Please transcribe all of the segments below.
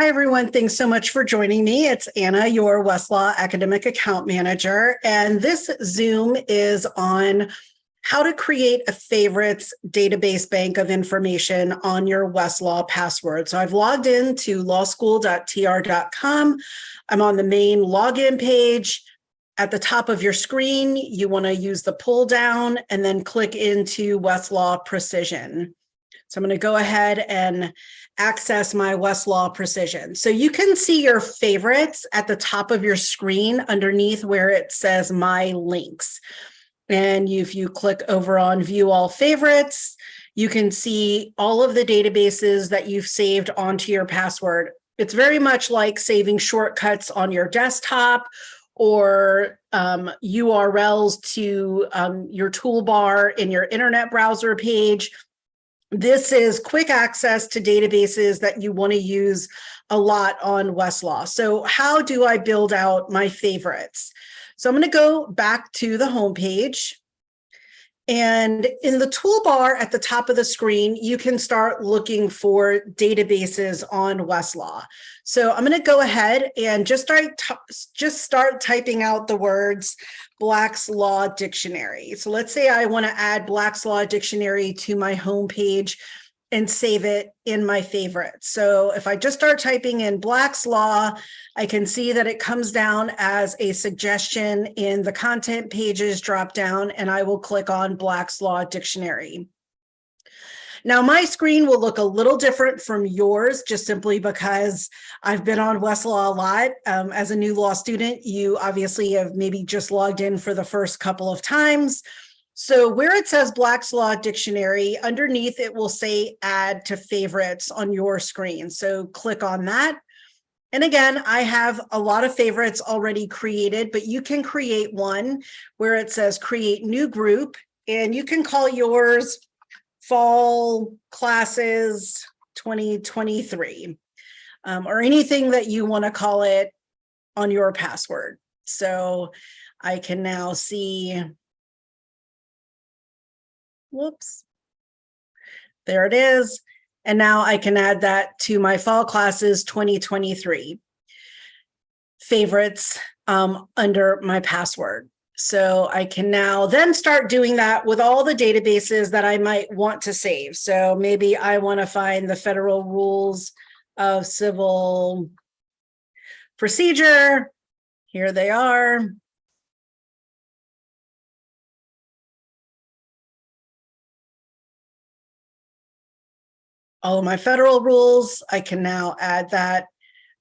Hi, everyone. Thanks so much for joining me. It's Anna, your Westlaw Academic Account Manager, and this Zoom is on how to create a favorites database bank of information on your Westlaw password. So I've logged into lawschool.tr.com. I'm on the main login page. At the top of your screen, you want to use the pull down and then click into Westlaw Precision. So I'm going to go ahead and access my Westlaw Precision. So you can see your favorites at the top of your screen underneath where it says My Links. And if you click over on View All Favorites, you can see all of the databases that you've saved onto your password. It's very much like saving shortcuts on your desktop or URLs to your toolbar in your internet browser page. This is quick access to databases that you want to use a lot on Westlaw. So how do I build out my favorites? So I'm going to go back to the home page. And in the toolbar at the top of the screen, you can start looking for databases on Westlaw. So I'm going to go ahead and just start typing out the words Black's Law Dictionary. So let's say I want to add Black's Law Dictionary to my home page and save it in my favorites. So if I just start typing in Black's Law, I can see that it comes down as a suggestion in the content pages drop down, and I will click on Black's Law Dictionary. Now my screen will look a little different from yours just simply because I've been on Westlaw a lot. As a new law student, you obviously have maybe just logged in for the first couple of times. So where it says Black's Law Dictionary, underneath it will say Add to Favorites on your screen. So click on that. And again, I have a lot of favorites already created, but you can create one where it says Create New Group, and you can call yours Fall Classes 2023 or anything that you want to call it on your password. So I can now see. Whoops. There it is. And now I can add that to my Fall Classes 2023 favorites under my password. So I can now then start doing that with all the databases that I might want to save. So maybe I want to find the Federal Rules of Civil Procedure. Here they are. All of my federal rules, I can now add that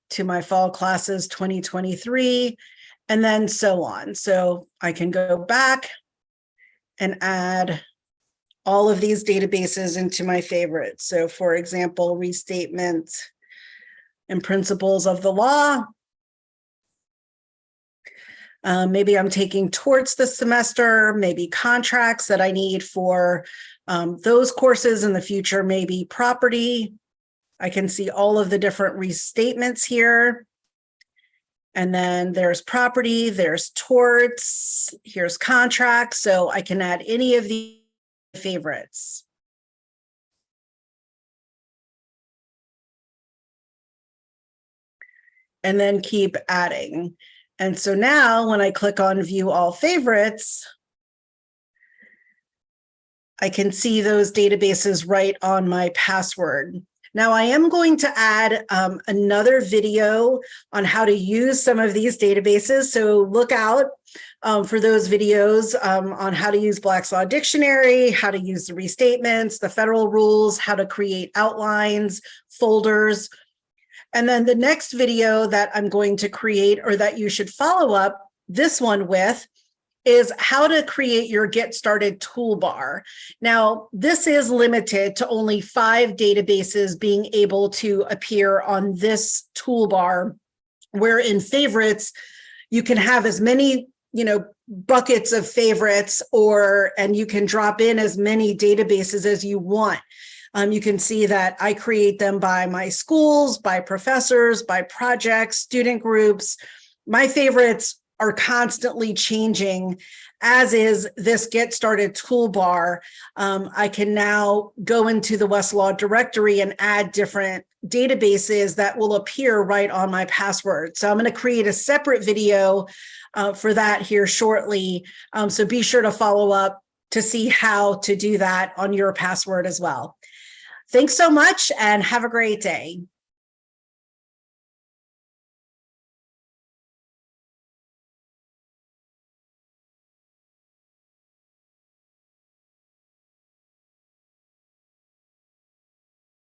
to my Fall Classes 2023, and then so on. So I can go back and add all of these databases into my favorites. So for example, Restatement and Principles of the Law. Maybe I'm taking torts this semester, maybe contracts that I need for those courses in the future, maybe property. I can see all of the different restatements here. And then there's property, there's torts, here's contracts. So I can add any of the favorites. And then keep adding. And so now when I click on View All Favorites, I can see those databases right on my password. Now I am going to add another video on how to use some of these databases. So look out for those videos on how to use Black's Law Dictionary, how to use the restatements, the federal rules, how to create outlines, folders. And then the next video that I'm going to create, or that you should follow up this one with, is how to create your Get Started toolbar. Now, this is limited to only 5 databases being able to appear on this toolbar, where in favorites, you can have as many, buckets of favorites, and you can drop in as many databases as you want. You can see that I create them by my schools, by professors, by projects, student groups. My favorites are constantly changing, as is this Get Started toolbar. I can now go into the Westlaw directory and add different databases that will appear right on my password. So I'm going to create a separate video for that here shortly. So be sure to follow up to see how to do that on your password as well. Thanks so much and have a great day.